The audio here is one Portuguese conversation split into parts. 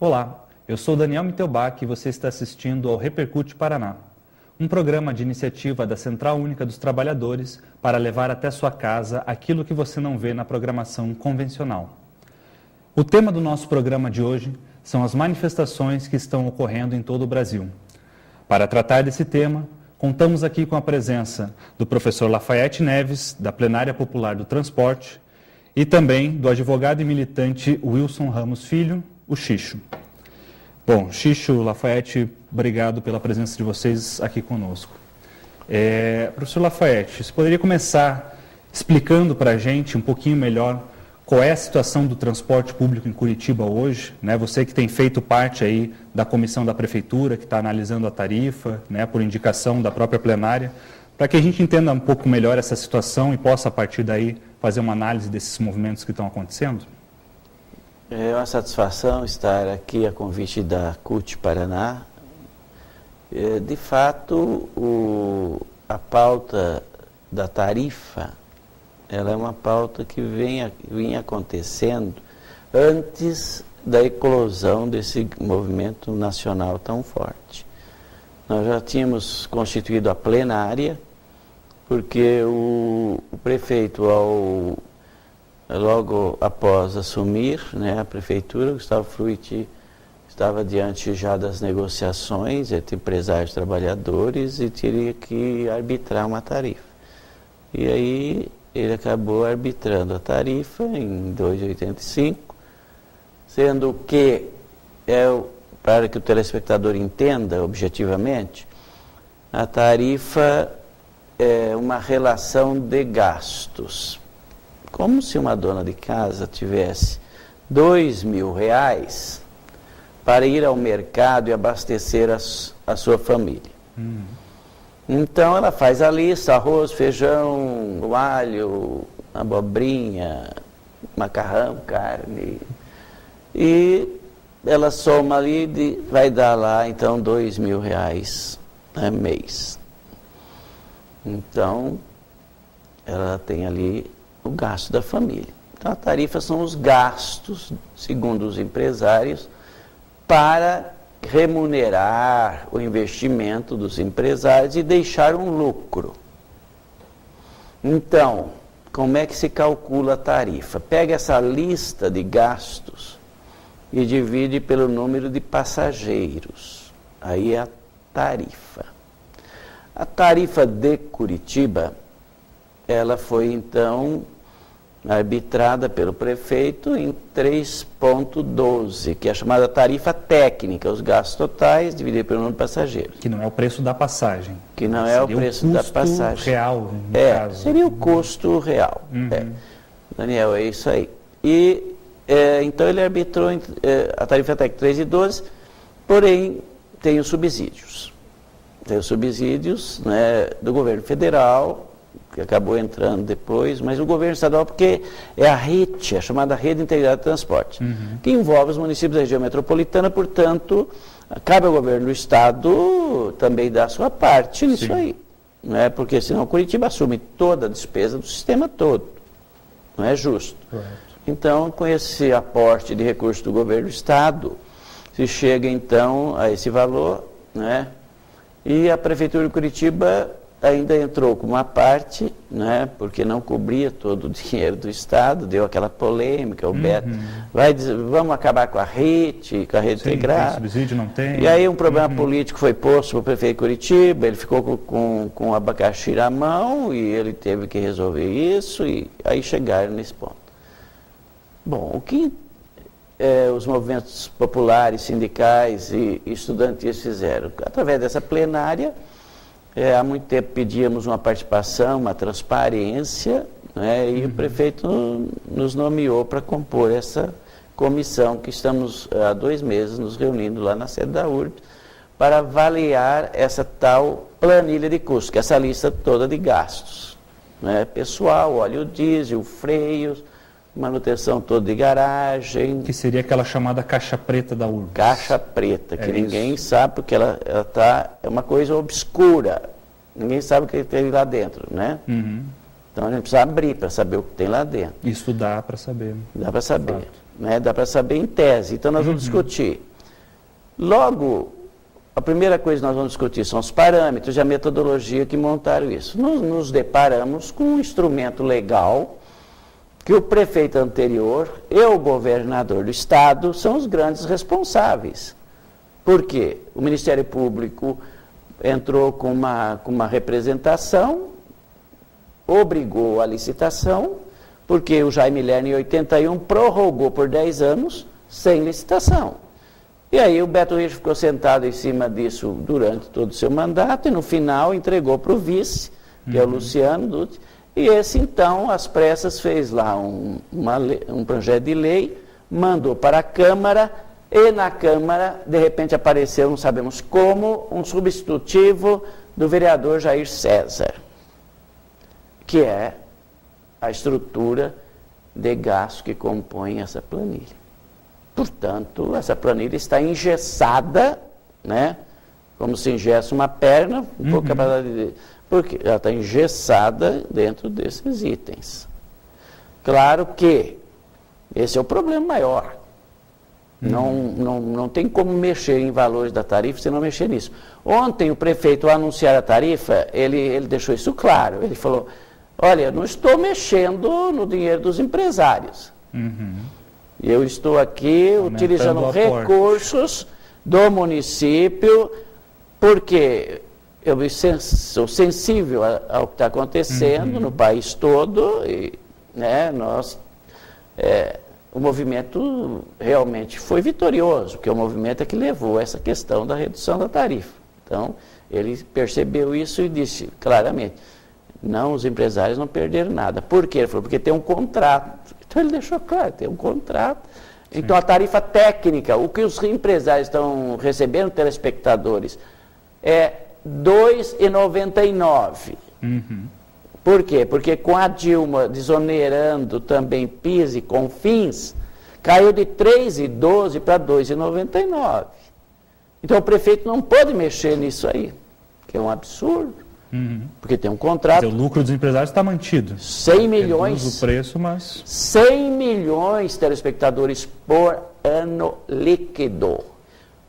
Olá, eu sou Daniel Mittelbach e você está assistindo ao Repercute Paraná, um programa de iniciativa da Central Única dos Trabalhadores para levar até sua casa aquilo que você não vê na programação convencional. O tema do nosso programa de hoje são as manifestações que estão ocorrendo em todo o Brasil. Para tratar desse tema, contamos aqui com a presença do professor Lafayette Neves, da Plenária Popular do Transporte, e também do advogado e militante Wilson Ramos Filho, o Xixo. Bom, Xixo, Lafayette, obrigado pela presença de vocês aqui conosco. Professor Lafayette, você poderia começar explicando para a gente um pouquinho melhor qual é a situação do transporte público em Curitiba hoje, né? Você que tem feito parte aí da comissão da Prefeitura, que está analisando a tarifa, né, por indicação da própria plenária, para que a gente entenda um pouco melhor essa situação e possa, a partir daí, fazer uma análise desses movimentos que estão acontecendo? É uma satisfação estar aqui a convite da CUT Paraná. De fato, a pauta da tarifa, ela é uma pauta que vinha acontecendo antes da eclosão desse movimento nacional tão forte. Nós já tínhamos constituído a plenária, porque o prefeito, logo após assumir, né, a prefeitura, Gustavo Frutti estava diante já das negociações entre empresários e trabalhadores e teria que arbitrar uma tarifa. E aí ele acabou arbitrando a tarifa em 2,85, sendo que, para que o telespectador entenda objetivamente, a tarifa é uma relação de gastos. Como se uma dona de casa tivesse R$2.000 para ir ao mercado e abastecer a sua família. Então ela faz a lista: arroz, feijão, alho, abobrinha, macarrão, carne. E ela soma ali, vai dar lá então R$2.000 mês. Então ela tem ali o gasto da família. Então a tarifa são os gastos, segundo os empresários, para remunerar o investimento dos empresários e deixar um lucro. Então, como é que se calcula a tarifa? Pega essa lista de gastos e divide pelo número de passageiros. Aí é a tarifa. A tarifa de Curitiba, ela foi então arbitrada pelo prefeito em 3,12, que é a chamada tarifa técnica, os gastos totais divididos pelo número de passageiros. Que não é o preço da passagem. Que não é o preço da passagem. Real, no caso. Seria o custo real. Daniel, é isso aí. E então ele arbitrou a tarifa técnica 3,12, porém tem os subsídios. Tem os subsídios, né, do governo federal, que acabou entrando depois, mas o governo estadual, porque é a RIT, a chamada Rede Integrada de Transporte, que envolve os municípios da região metropolitana, portanto, cabe ao governo do estado também dar a sua parte nisso aí, né? Porque senão Curitiba assume toda a despesa do sistema todo, não é justo. Correto. Então, com esse aporte de recursos do governo do estado, se chega então a esse valor, né? E a Prefeitura de Curitiba ainda entrou com uma parte, né, porque não cobria todo o dinheiro do Estado, deu aquela polêmica, o Beto vai dizer, vamos acabar com a RIT, com a rede integrada. Tem subsídio, não tem. E aí um problema político foi posto para o prefeito de Curitiba, ele ficou com o abacaxi na mão e ele teve que resolver isso e aí chegaram nesse ponto. Bom, o que os movimentos populares, sindicais e estudantis fizeram? Através dessa plenária, há muito tempo pedíamos uma participação, uma transparência, né, e o prefeito nos nomeou para compor essa comissão que estamos há 2 meses nos reunindo lá na sede da URB para avaliar essa tal planilha de custos, que é essa lista toda de gastos, né, pessoal, óleo diesel, freios, manutenção toda de garagem. Que seria aquela chamada caixa preta da URBS. Caixa preta, que ninguém sabe, porque ela é uma coisa obscura. Ninguém sabe o que tem lá dentro, né? Então a gente precisa abrir para saber o que tem lá dentro. Isso dá para saber. Dá para saber, né? Dá para saber em tese. Então nós vamos discutir Logo, a primeira coisa que nós vamos discutir são os parâmetros e a metodologia que montaram isso. Nós nos deparamos com um instrumento legal que o prefeito anterior e o governador do estado são os grandes responsáveis. Por quê? O Ministério Público entrou com uma representação, obrigou a licitação, porque o Jaime Lerner, em 81, prorrogou por 10 anos sem licitação. E aí o Beto Richa ficou sentado em cima disso durante todo o seu mandato e no final entregou para o vice, que é o Luciano Dutti, e esse então, às pressas, fez lá um projeto de lei, mandou para a Câmara e na Câmara, de repente apareceu, não sabemos como, um substitutivo do vereador Jair César, que é a estrutura de gasto que compõe essa planilha. Portanto, essa planilha está engessada, né? Como se engessa uma perna, um pouco capacidade de... Porque ela está engessada dentro desses itens. Claro que esse é o problema maior. Não tem como mexer em valores da tarifa se não mexer nisso. Ontem o prefeito, ao anunciar a tarifa, ele deixou isso claro. Ele falou, olha, não estou mexendo no dinheiro dos empresários. Eu estou aqui utilizando recursos do município, porque eu sou sensível ao que está acontecendo no país todo, e né, o movimento realmente foi vitorioso, porque o movimento é que levou essa questão da redução da tarifa. Então, ele percebeu isso e disse claramente, não, os empresários não perderam nada. Por quê? Ele falou, porque tem um contrato. Então, ele deixou claro, tem um contrato. Sim. Então, a tarifa técnica, o que os empresários estão recebendo, telespectadores, é R$ 2,99. Por quê? Porque com a Dilma desonerando também PIS e CONFINS, caiu de R$ 3,12 para R$ 2,99. Então o prefeito não pode mexer nisso aí, que é um absurdo. Porque tem um contrato. Quer dizer, o lucro dos empresários está mantido. 100 milhões. Reduz o preço, mas... 100 milhões de telespectadores por ano líquido.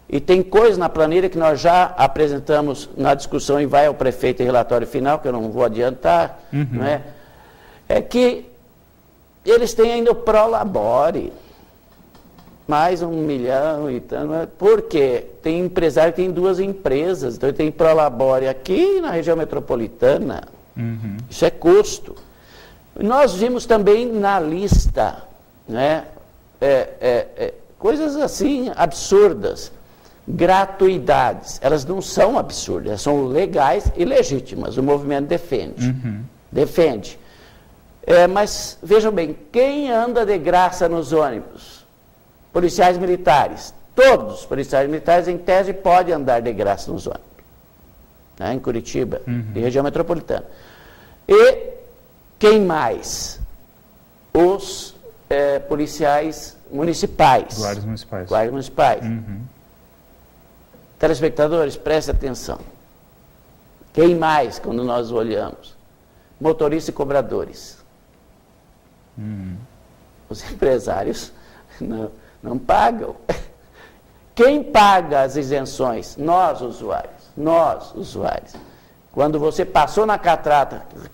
E tem coisa na planilha que nós já apresentamos na discussão e vai ao prefeito em relatório final, que eu não vou adiantar, não é? É que eles têm ainda o Prolabore, mais 1 milhão e tanto. Por quê? Tem empresário que tem 2 empresas, então ele tem Prolabore aqui na região metropolitana. Isso é custo. Nós vimos também na lista, né, coisas assim absurdas. Gratuidades, elas não são absurdas, elas são legais e legítimas, o movimento defende. Defende. Mas, vejam bem, quem anda de graça nos ônibus? Policiais militares. Todos os policiais militares, em tese, podem andar de graça nos ônibus. Né, em Curitiba e região metropolitana. E quem mais? Os policiais municipais. Guardas municipais. Guardas municipais. Telespectadores, prestem atenção. Quem mais, quando nós olhamos? Motoristas e cobradores. Os empresários não pagam. Quem paga as isenções? Nós, usuários. Nós, usuários. Quando você passou na catraca, R$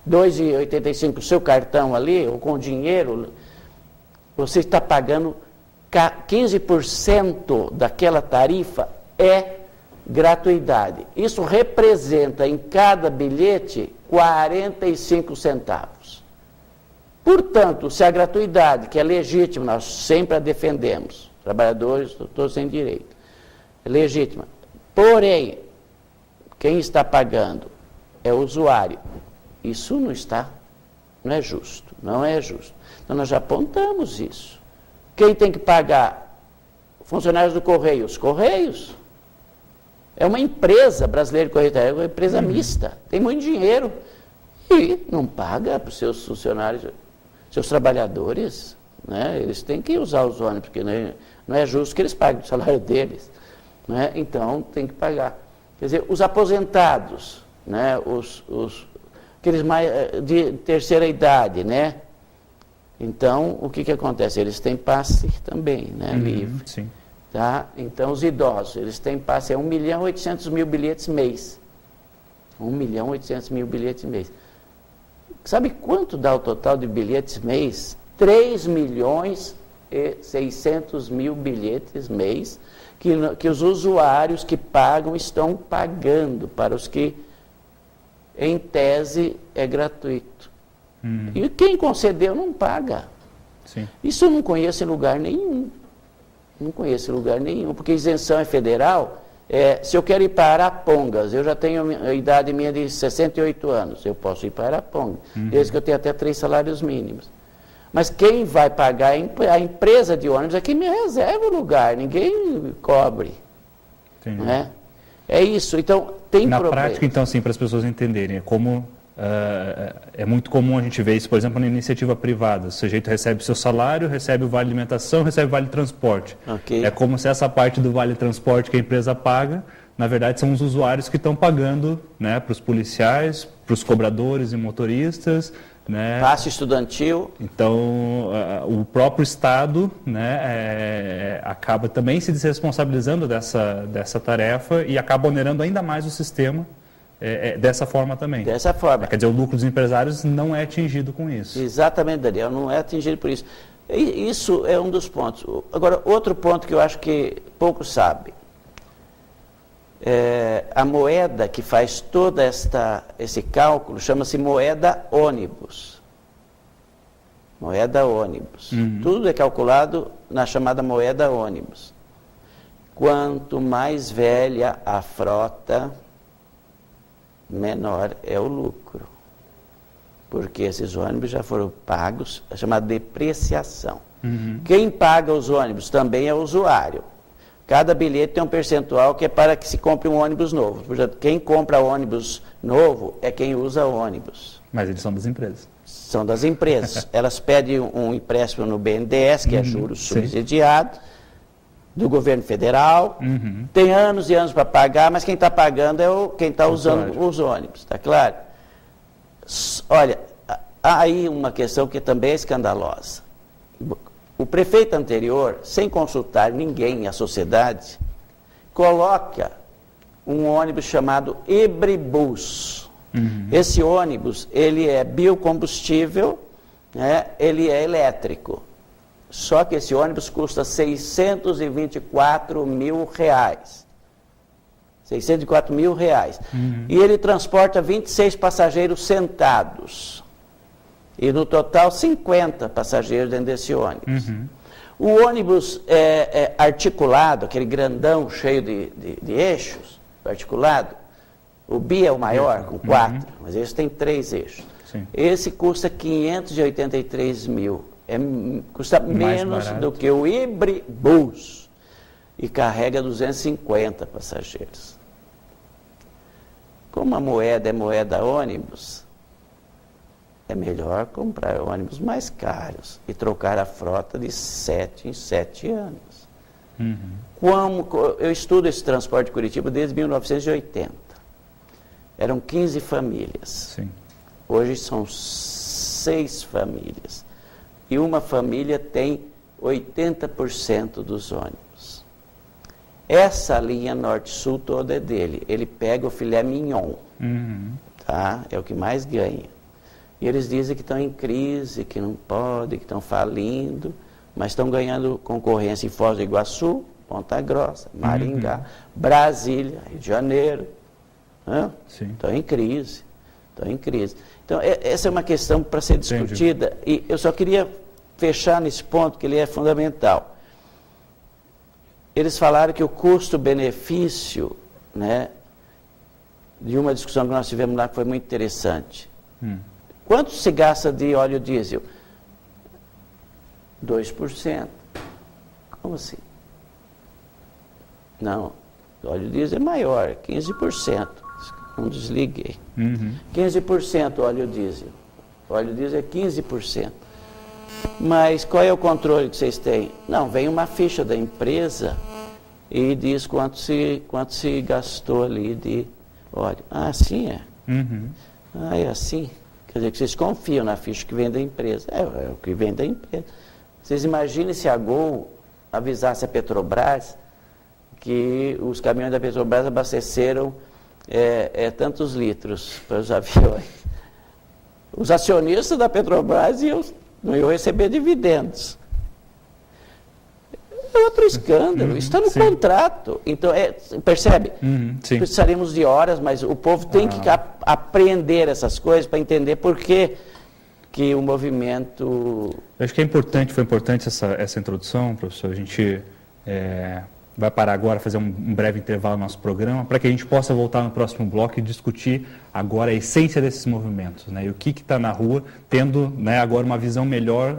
2,85 o seu cartão ali, ou com dinheiro, você está pagando 15% daquela tarifa é gratuidade. Isso representa em cada bilhete 45 centavos. Portanto, se a gratuidade, que é legítima, nós sempre a defendemos, trabalhadores, todos têm direito, é legítima. Porém, quem está pagando é o usuário. Isso não é justo, não é justo. Então, nós já apontamos isso. Quem tem que pagar? Funcionários do Correio. Os Correios. É uma empresa brasileira de Correio, é uma empresa mista. Tem muito dinheiro. E não paga para os seus funcionários, seus trabalhadores. Né? Eles têm que usar os ônibus, porque não é justo que eles paguem o salário deles. Né? Então, tem que pagar. Quer dizer, os aposentados, né? Aqueles mais de terceira idade, né? Então, o que acontece? Eles têm passe também, né? Livre. Sim. Tá? Então, os idosos, eles têm passe, 1.800.000 bilhetes mês. 1.800.000 bilhetes mês. Sabe quanto dá o total de bilhetes mês? 3.600.000 bilhetes mês que os usuários que pagam estão pagando para os que, em tese, é gratuito. E quem concedeu não paga. Sim. Isso eu não conheço em lugar nenhum. Não conheço em lugar nenhum, porque isenção é federal. Se eu quero ir para Arapongas, eu já tenho a idade minha de 68 anos, eu posso ir para Arapongas, desde que eu tenha até 3 salários mínimos. Mas quem vai pagar a empresa de ônibus é quem me reserva o lugar, ninguém cobre. Entendi. Né? É isso, então tem Na problema. prática, então, assim, para as pessoas entenderem, é muito comum a gente ver isso, por exemplo, na iniciativa privada. O sujeito recebe seu salário, recebe o vale alimentação, recebe o vale transporte. Okay. É como se essa parte do vale transporte que a empresa paga, na verdade, são os usuários que estão pagando, né, para os policiais, para os cobradores e motoristas, né? Passe estudantil. Então, o próprio Estado, né, acaba também se desresponsabilizando dessa tarefa e acaba onerando ainda mais o sistema dessa forma também. Dessa forma. Quer dizer, o lucro dos empresários não é atingido com isso. Exatamente, Daniel, não é atingido por isso. Isso é um dos pontos. Agora, outro ponto que eu acho que poucos sabem. A moeda que faz todo esse cálculo chama-se moeda ônibus. Moeda ônibus. Tudo é calculado na chamada moeda ônibus. Quanto mais velha a frota, menor é o lucro. Porque esses ônibus já foram pagos, é chamada depreciação. Quem paga os ônibus também é o usuário. Cada bilhete tem um percentual que é para que se compre um ônibus novo. Portanto, quem compra ônibus novo é quem usa ônibus. Mas eles são das empresas. São das empresas. Elas pedem um empréstimo no BNDES, que é juros subsidiado, do governo federal. Tem anos e anos para pagar, mas quem está pagando é quem está usando os ônibus, está claro? Olha, há aí uma questão que também é escandalosa. O prefeito anterior, sem consultar ninguém, a sociedade, coloca um ônibus chamado Ebribus. Esse ônibus, ele é biocombustível, né? Ele é elétrico. Só que esse ônibus custa R$624 mil. R$604 mil. E ele transporta 26 passageiros sentados. E no total 50 passageiros dentro desse ônibus. O ônibus articulado, aquele grandão cheio de eixos, articulado, o bi é o maior, com 4, mas esse tem 3 eixos. Sim. Esse custa 583 mil. Custa menos do que o Ebribus. E carrega 250 passageiros. Como a moeda é moeda ônibus, é melhor comprar ônibus mais caros e trocar a frota de 7 em 7 anos. Eu estudo esse transporte de Curitiba desde 1980. Eram 15 famílias. Sim. Hoje são 6 famílias. E uma família tem 80% dos ônibus. Essa linha norte-sul toda é dele. Ele pega o filé mignon. Tá? É o que mais ganha. E eles dizem que estão em crise, que não podem, que estão falindo, mas estão ganhando concorrência em Foz do Iguaçu, Ponta Grossa, Maringá, Brasília, Rio de Janeiro. Estão em crise. Então, essa é uma questão para ser discutida. E eu só queria fechar nesse ponto, que ele é fundamental. Eles falaram que o custo-benefício, né, de uma discussão que nós tivemos lá, que foi muito interessante. Quanto se gasta de óleo diesel? 2%. Como assim? Não, o óleo diesel é maior, 15%. Não desliguei. 15% óleo diesel. O óleo diesel é 15%. Mas qual é o controle que vocês têm? Não, vem uma ficha da empresa e diz quanto se gastou ali de óleo. Ah, assim é? Ah, é assim? Quer dizer que vocês confiam na ficha que vem da empresa. É o que vem da empresa. Vocês imaginem se a Gol avisasse a Petrobras que os caminhões da Petrobras abasteceram tantos litros para os aviões. Os acionistas da Petrobras não iam receber dividendos. É outro escândalo, está no contrato. Então, percebe? Precisaríamos de horas, mas o povo tem que aprender essas coisas para entender por que o movimento... Eu acho que foi importante essa introdução, professor. A gente vai parar agora, fazer um breve intervalo no nosso programa, para que a gente possa voltar no próximo bloco e discutir agora a essência desses movimentos, né? E o que está na rua, tendo, né, agora uma visão melhor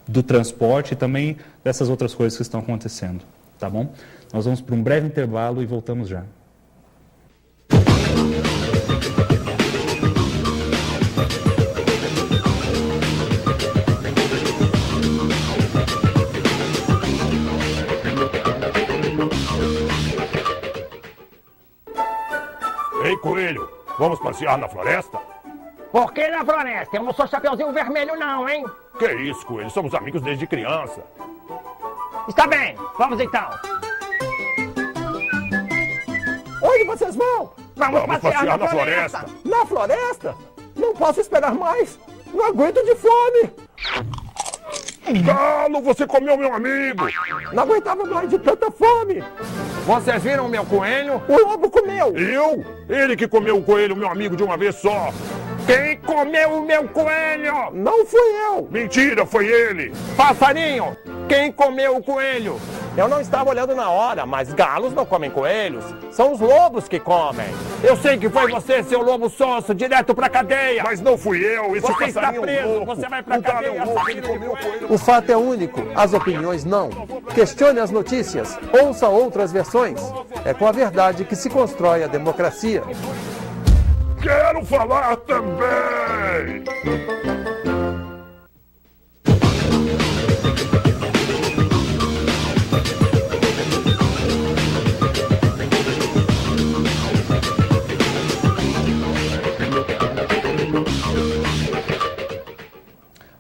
do transporte e também dessas outras coisas que estão acontecendo, tá bom? Nós vamos para um breve intervalo e voltamos já. Ei, Coelho, vamos passear na floresta? Por que na floresta? Eu não sou Chapeuzinho Vermelho não, hein? Que isso, Coelho, somos amigos desde criança. Está bem, vamos então. Onde vocês vão? Vamos passear na floresta. Na floresta? Não posso esperar mais. Não aguento de fome. Galo, você comeu meu amigo. Não aguentava mais de tanta fome. Vocês viram o meu coelho? O lobo comeu. Eu? Ele que comeu o coelho, meu amigo, de uma vez só. Quem comeu o meu coelho? Não fui eu. Mentira, foi ele. Passarinho, quem comeu o coelho? Eu não estava olhando na hora, mas galos não comem coelhos. São os lobos que comem. Eu sei que foi você, seu lobo sonso, direto pra cadeia. Mas não fui eu, esse Você está passarinho preso, louco. você vai pra O galo cadeia, é um louco, ele assassino de comeu o coelho. coelho. O fato é único, as opiniões não. Questione as notícias, ouça outras versões. É com a verdade que se constrói a democracia. Quero falar também.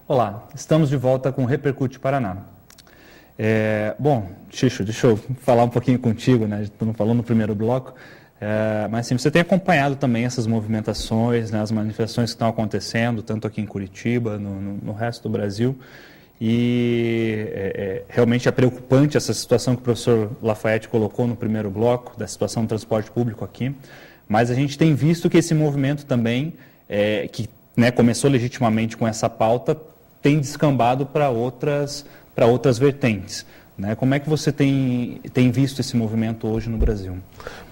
Olá, estamos de volta com o Repercute Paraná. Bom, Xixo, deixa eu falar um pouquinho contigo, né? A gente não falou no primeiro bloco, mas assim, você tem acompanhado também essas movimentações, né, as manifestações que estão acontecendo, tanto aqui em Curitiba, no resto do Brasil, e realmente é preocupante essa situação que o professor Lafayette colocou no primeiro bloco, da situação do transporte público aqui, mas a gente tem visto que esse movimento também, que, né, começou legitimamente com essa pauta, tem descambado para outras vertentes, né? Como é que você tem visto esse movimento hoje no Brasil?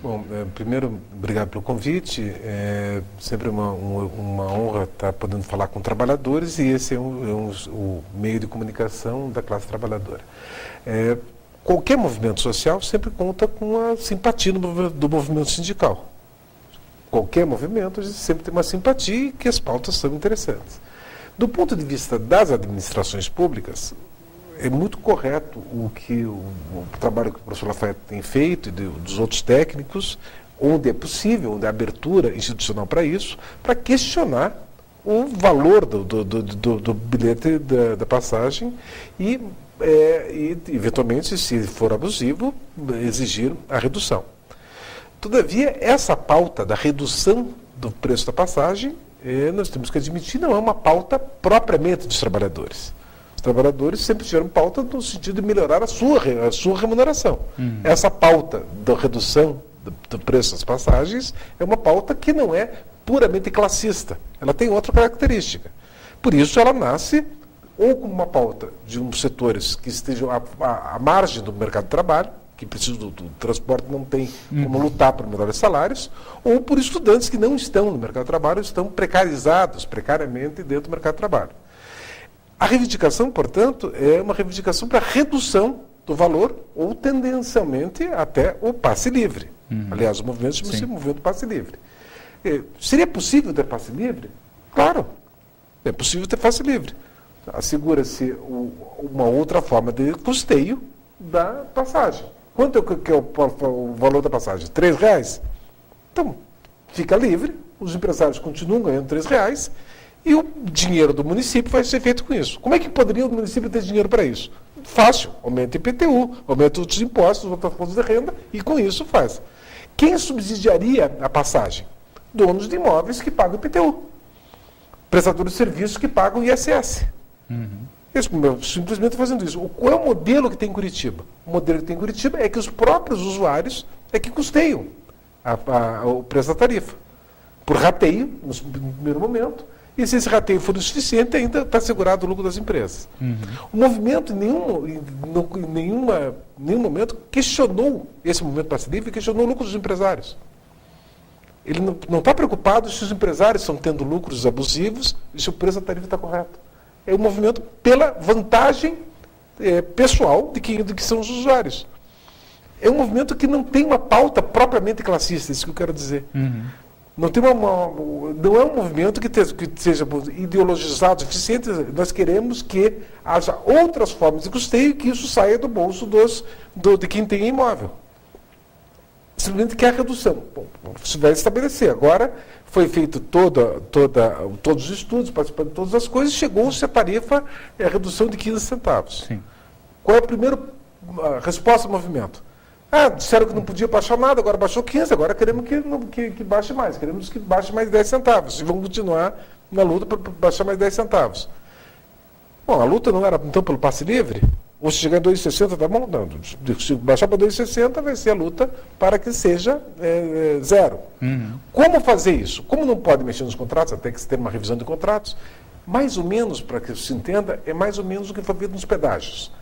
Bom, primeiro, obrigado pelo convite. É sempre uma honra estar podendo falar com trabalhadores e esse é o meio de comunicação da classe trabalhadora. Qualquer movimento social sempre conta com a simpatia do movimento sindical. Qualquer movimento sempre tem uma simpatia e que as pautas são interessantes. Do ponto de vista das administrações públicas, é muito correto o trabalho que o professor Lafayette tem feito e dos outros técnicos, onde é possível, onde há abertura institucional para isso, para questionar o valor do bilhete da passagem e, eventualmente, se for abusivo, exigir a redução. Todavia, essa pauta da redução do preço da passagem, nós temos que admitir, não é uma pauta propriamente dos trabalhadores. Os trabalhadores sempre tiveram pauta no sentido de melhorar a sua remuneração. Essa pauta da redução do preço das passagens é uma pauta que não é puramente classista. Ela tem outra característica. Por isso, ela nasce ou como uma pauta de uns setores que estejam à margem do mercado de trabalho, que precisam do transporte, não tem como lutar por melhores salários, ou por estudantes que não estão no mercado de trabalho, estão precariamente dentro do mercado de trabalho. A reivindicação, portanto, é uma reivindicação para redução do valor ou, tendencialmente, até o passe livre. Aliás, o movimento chama-se movimento passe livre. Seria possível ter passe livre? Claro, é possível ter passe livre. Assegura-se uma outra forma de custeio da passagem. Quanto é o valor da passagem? R$3? Então, fica livre, os empresários continuam ganhando R$3 e o dinheiro do município vai ser feito com isso. Como é que poderia o município ter dinheiro para isso? Fácil, aumenta IPTU, aumenta outros impostos, outras fontes de renda, e com isso faz. Quem subsidiaria a passagem? Donos de imóveis que pagam IPTU. Prestadores de serviços que pagam ISS. Eles simplesmente fazendo isso. Qual é o modelo que tem em Curitiba? O modelo que tem em Curitiba é que os próprios usuários é que custeiam o preço da tarifa. Por rateio, no primeiro momento, e se esse rateio for o suficiente, ainda está assegurado o lucro das empresas. O movimento, em nenhum momento, questionou esse movimento passe livre, questionou o lucro dos empresários. Ele não está preocupado se os empresários estão tendo lucros abusivos e se o preço da tarifa está correto. É um movimento pela vantagem pessoal de que são os usuários. É um movimento que não tem uma pauta propriamente classista, isso que eu quero dizer. Não é um movimento que seja ideologizado o suficiente. Nós queremos que haja outras formas de custeio e que isso saia do bolso de quem tem imóvel. Simplesmente quer a redução. Bom, isso vai estabelecer. Agora foi feito todos os estudos, participando de todas as coisas, chegou-se a tarifa, a redução de 15 centavos. Sim. Qual é a primeira resposta ao movimento? Disseram que não podia baixar nada, agora baixou 15, agora queremos que baixe mais, queremos que baixe mais 10 centavos. E vamos continuar na luta para baixar mais 10 centavos. Bom, a luta não era então pelo passe livre? Ou se chegar a 2,60, tá bom? Não, se baixar para 2,60 vai ser a luta para que seja zero. Como fazer isso? Como não pode mexer nos contratos, até que se tenha uma revisão de contratos, mais ou menos, para que se entenda, é mais ou menos o que foi feito nos pedágios.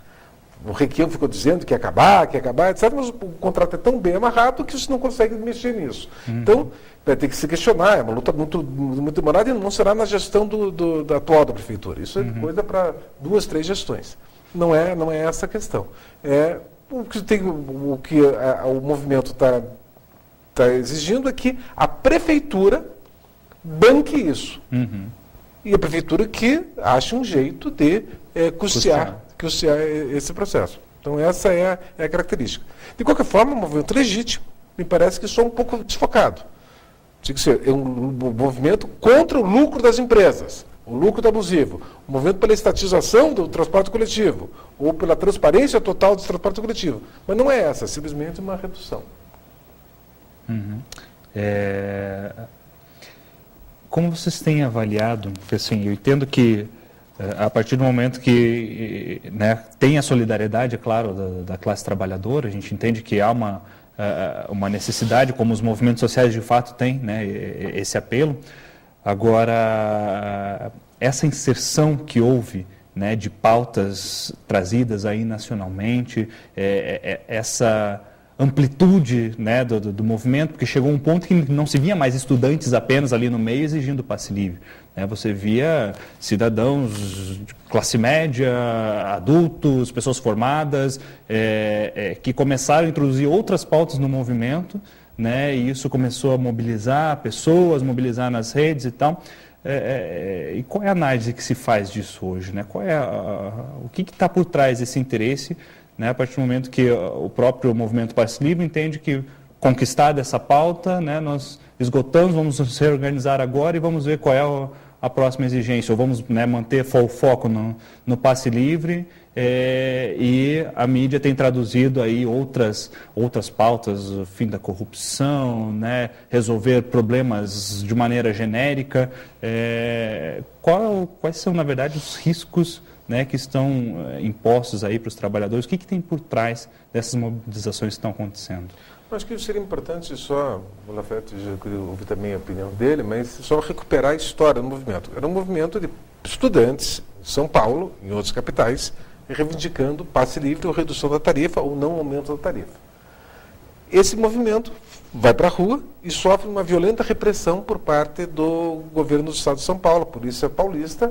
O Requião ficou dizendo que ia acabar, etc., mas o contrato é tão bem amarrado que você não consegue mexer nisso. Então, vai ter que se questionar, é uma luta muito demorada e não será na gestão da atual da Prefeitura. Isso é coisa para 2, 3 gestões. Não é essa a questão. O movimento está exigindo é que a Prefeitura banque isso. E a Prefeitura que ache um jeito de custear esse processo. Então, essa é a característica. De qualquer forma, é um movimento legítimo, me parece que só um pouco desfocado. Tinha que ser um movimento contra o lucro das empresas, o lucro abusivo, um movimento pela estatização do transporte coletivo, ou pela transparência total do transporte coletivo. Mas não é essa, é simplesmente uma redução. Como vocês têm avaliado, assim, eu entendo que a partir do momento que tem a solidariedade, é claro, da classe trabalhadora, a gente entende que há uma necessidade, como os movimentos sociais de fato têm, esse apelo. Agora, essa inserção que houve de pautas trazidas aí nacionalmente, essa amplitude do movimento, porque chegou um ponto que não se via mais estudantes apenas ali no meio exigindo passe livre. Você via cidadãos de classe média, adultos, pessoas formadas, que começaram a introduzir outras pautas no movimento, e isso começou a mobilizar pessoas, mobilizar nas redes e tal. E qual é a análise que se faz disso hoje? Qual é o que está por trás desse interesse, a partir do momento que o próprio movimento Passe Livre entende que, conquistada essa pauta, nós esgotamos, vamos nos reorganizar agora e vamos ver qual é a próxima exigência, ou vamos manter o foco no passe livre, e a mídia tem traduzido aí outras pautas, o fim da corrupção, resolver problemas de maneira genérica. Quais são, na verdade, os riscos que estão impostos aí para os trabalhadores? O que tem por trás dessas mobilizações que estão acontecendo? Acho que seria importante só, o Lafayette, já queria ouvir também a opinião dele, mas só recuperar a história do movimento. Era um movimento de estudantes em São Paulo, em outras capitais, reivindicando passe livre ou redução da tarifa ou não aumento da tarifa. Esse movimento vai para a rua e sofre uma violenta repressão por parte do governo do Estado de São Paulo, a polícia paulista,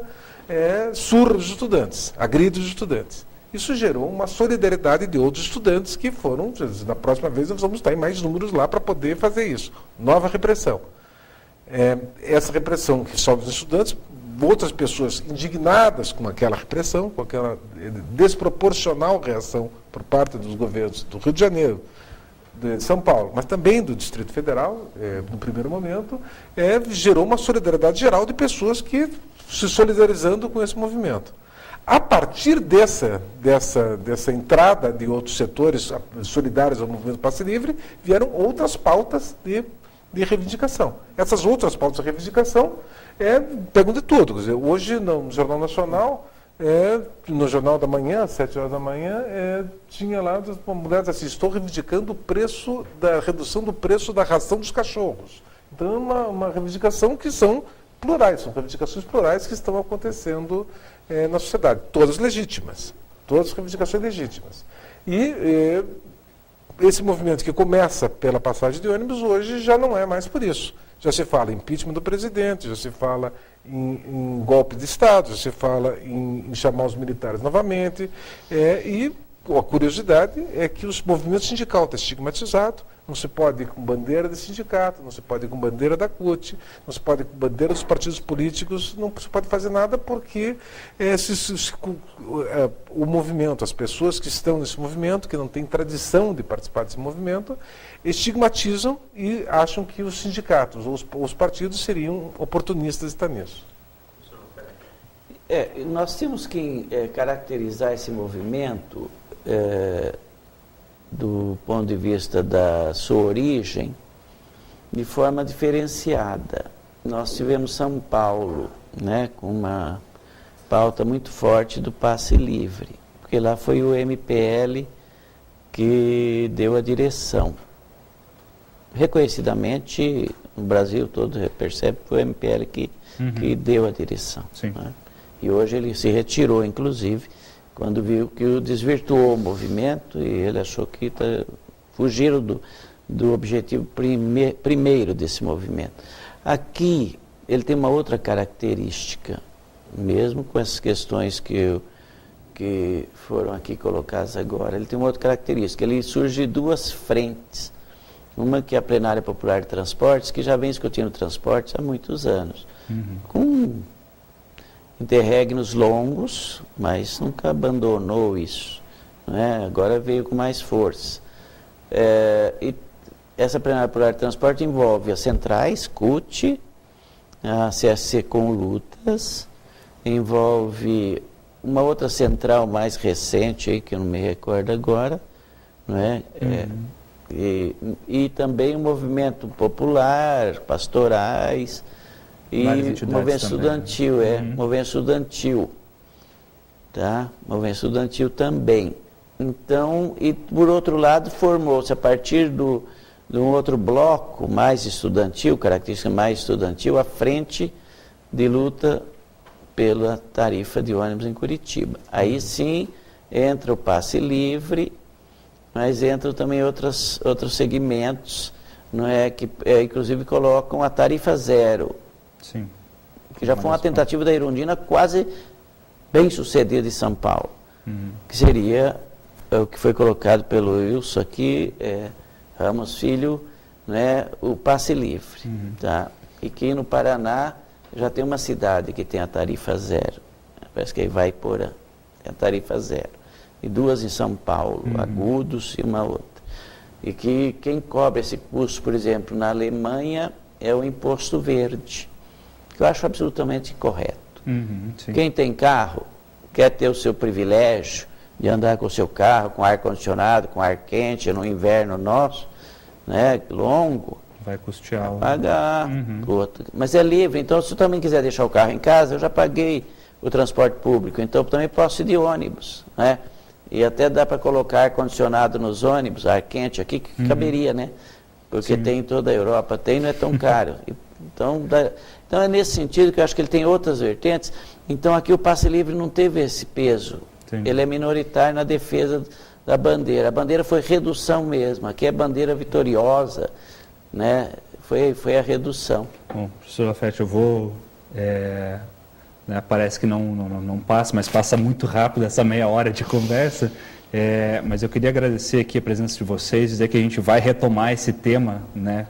surra os estudantes, agride os estudantes. Isso gerou uma solidariedade de outros estudantes que foram, na próxima vez nós vamos estar em mais números lá para poder fazer isso. Nova repressão. Essa repressão que sofre os estudantes, outras pessoas indignadas com aquela repressão, com aquela desproporcional reação por parte dos governos do Rio de Janeiro, de São Paulo, mas também do Distrito Federal, no primeiro momento, gerou uma solidariedade geral de pessoas que se solidarizando com esse movimento. A partir dessa entrada de outros setores solidários ao movimento Passe Livre, vieram outras pautas de reivindicação. Essas outras pautas de reivindicação pegam de tudo. Quer dizer, hoje, no Jornal Nacional, no Jornal da Manhã, às 7 horas da manhã, tinha lá uma mulher assim: estou reivindicando a redução do preço da ração dos cachorros. Então, é uma reivindicação que são plurais, são reivindicações plurais que estão acontecendo na sociedade, todas legítimas, todas reivindicações legítimas. E esse movimento que começa pela passagem de ônibus, hoje já não é mais por isso. Já se fala em impeachment do presidente, já se fala em golpe de Estado, já se fala em chamar os militares novamente. E a curiosidade é que o movimento sindical está estigmatizado. Não se pode ir com bandeira de sindicato, não se pode ir com bandeira da CUT, não se pode ir com bandeira dos partidos políticos, não se pode fazer nada porque o movimento, as pessoas que estão nesse movimento, que não têm tradição de participar desse movimento, estigmatizam e acham que os sindicatos ou os partidos seriam oportunistas de estar nisso. Nós temos que caracterizar esse movimento do ponto de vista da sua origem, de forma diferenciada. Nós tivemos São Paulo, né, com uma pauta muito forte do passe livre, porque lá foi o MPL que deu a direção. Reconhecidamente, o Brasil todo percebe que foi o MPL que deu a direção. Né? E hoje ele se retirou, inclusive, quando viu que desvirtuou o movimento, e ele achou que fugiram do objetivo primeiro desse movimento. Aqui, ele tem uma outra característica, mesmo com essas questões que foram aqui colocadas agora, ele tem uma outra característica, ele surge de duas frentes. Uma que é a Plenária Popular de Transportes, que já vem discutindo transportes há muitos anos, com interregnos longos, mas nunca abandonou isso, né? Agora veio com mais força. E essa Plenária Popular de Transporte envolve as centrais, CUT, a CSC com lutas, envolve uma outra central mais recente, aí, que eu não me recordo agora, não é? E também o movimento popular, pastorais, e movimento estudantil, movimento estudantil, tá? Movimento estudantil também. Então, e por outro lado, formou-se a partir de um outro bloco mais estudantil, característica mais estudantil, a frente de luta pela tarifa de ônibus em Curitiba. Aí sim entra o passe livre, mas entram também outros segmentos, não é, que inclusive colocam a tarifa zero. Sim. Que já foi uma tentativa da Irundina quase bem sucedida em São Paulo, que seria o que foi colocado pelo Wilson aqui, Ramos Filho, né, o passe livre. Tá? E que no Paraná já tem uma cidade que tem a tarifa zero, parece que aí vai por a tarifa zero, e duas em São Paulo, Agudos e uma outra. E que quem cobre esse custo, por exemplo, na Alemanha, é o imposto verde, que eu acho absolutamente correto. Quem tem carro quer ter o seu privilégio de andar com o seu carro, com ar-condicionado, com ar quente, no inverno nosso, né, longo. Vai custear. Pagar. Mas é livre, então se eu também quiser deixar o carro em casa, eu já paguei o transporte público, então eu também posso ir de ônibus, né? E até dá para colocar ar-condicionado nos ônibus, ar quente aqui, que caberia, né? Porque tem em toda a Europa, não é tão caro. Então é nesse sentido que eu acho que ele tem outras vertentes. Então aqui o passe livre não teve esse peso. Ele é minoritário na defesa da bandeira. A bandeira foi redução mesmo. Aqui é bandeira vitoriosa, né? Foi a redução. Bom, professor Lafete, eu vou... né, parece que não passa, mas passa muito rápido essa meia hora de conversa. Mas eu queria agradecer aqui a presença de vocês, dizer que a gente vai retomar esse tema, né,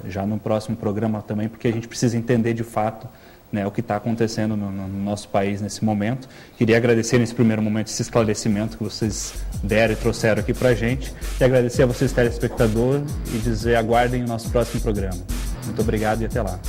já no próximo programa também, porque a gente precisa entender de fato, né, o que está acontecendo no nosso país nesse momento. Queria agradecer nesse primeiro momento esse esclarecimento que vocês deram e trouxeram aqui para a gente, e agradecer a vocês, telespectadores, e dizer aguardem o nosso próximo programa. Muito obrigado e até lá.